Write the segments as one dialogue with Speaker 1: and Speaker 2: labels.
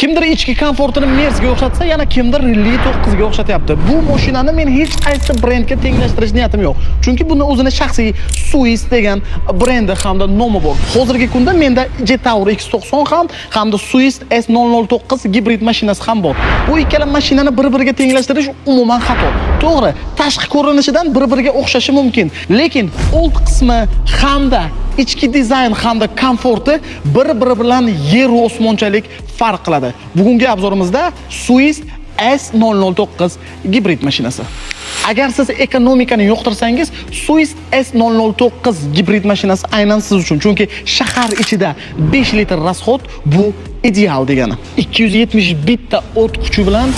Speaker 1: Kimdir ichki komfortini Merzga o'xshatsa, yana kimdir Li 9 ga o'xshatyapti. Bu mashinani men hech qaysi brendga tenglashtirish niyatim yo'q. Chunki buni o'zini shaxsiy Swiss degan brendi hamda nomi bor. Hozirgi kunda menda Jetour X90 hamda Swiss S009 gibrid mashinasi ham bor. Bu ikkala mashinani bir-biriga tenglashtirish umuman xato. To'g'ri, tashqi ko'rinishidan bir-biriga o'xshashi mumkin, lekin old qismi hamda ichki dizayn hamda komforti bir-biri bilan yer va osmonchalik farq qiladi. Bugungi obzorimizda Swiss S009 gibrid mashinasi. Agar siz ekonomikani yo'qtirsangiz, Swiss S009 gibrid mashinasi aynan siz uchun. Chunki shahar ichida 5 litr rasxod bu ideal degani. 271 ta o't kuchi bilan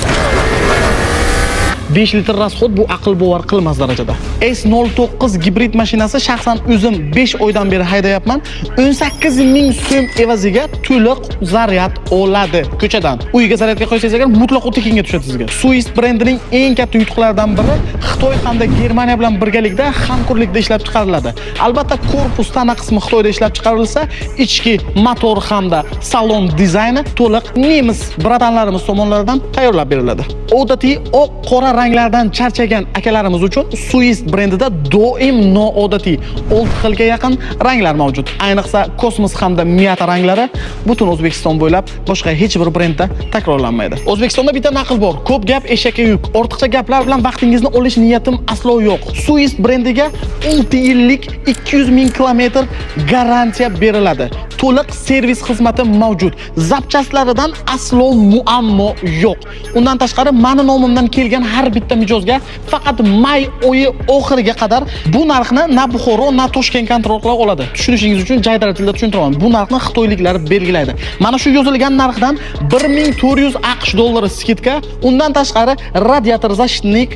Speaker 1: 5 litr rasxod bu aql bovar qilmas darajada. S09 gibrid mashinasi shaxsan o'zim 5 oydan beri haydayapman. 18 ming so'm evaziga to'liq zaryad oladi ko'chadan. Uyga zaryadga qo'ysangiz agar mutlaqo tekinga tushadi sizga. Swiss brendining eng katta yutuqlaridan biri Xitoy hamda Germaniya bilan birgalikda hamkorlikda ishlab chiqariladi. Albatta korpus tana qismi Xitoyda ishlab chiqarilsa, ichki motor hamda salon dizayni to'liq nemis bratanlarimiz tomonidan tayyorlab beriladi. Odatiy oq qora ranglardan charchagan akalarimiz uchun Swiss brendida doim noodatiy 6 xilga yaqin ranglar mavjud. Ayniqsa kosmos hamda miyata ranglari butun O'zbekiston bo'ylab boshqa hech bir brendda takrorlanmaydi. O'zbekistonda bitta naql bor: ko'p gap eshakka yuk. Ortiqcha gaplar bilan vaqtingizni olish niyatim aslo yo'q. Swiss brendiga 6 yillik 200 ming kilometr garantiya beriladi. To'liq servis xizmati mavjud. Zapchastlaridan aslo muammo yo'q. Undan tashqari meni nomimdan kelgan har bitta mijozga faqat may oyi oxiriga qadar bu narxni na Buxoro na Toshkent kontrol qila oladi. Tushunishingiz uchun jaydari tilda tushuntiraman. Bu narxni xitoyliklar belgilaydi. Mana shu yozilgan narxdan 1400 AQSh dollari skidka, undan tashqari radiator zashitnik,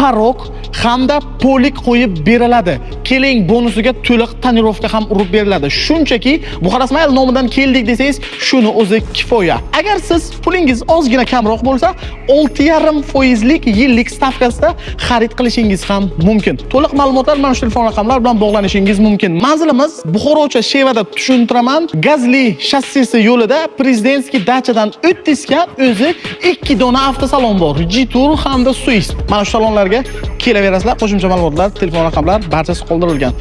Speaker 1: parok hamda polik qo'yib beriladi. Keling bonusiga to'liq tonirovka ham urib beriladi. Shunchaki Buxoro Ismoil nomidan keldik desangiz, shuni o'zi kifoya. Agar siz pulingiz ozgina kamroq bo'lsa, 6,5% yillik stavkasida xarid qilishingiz ham mumkin. To'liq ma'lumotlar mana shu telefon raqamlar bilan bog'lanishingiz mumkin. Manzilimiz Buxorocha Shevada tushuntiraman. Gazli shassisi yo'lida Prezidentskiy dachadan o'tdizgan o'zi 2 dona avtosalon bor. Jetour hamda Swiss. Mana shu salonlarga kelaverasizlar. Qo'shimcha ma'lumotlar, telefon raqamlar barchasi qoldirilgan.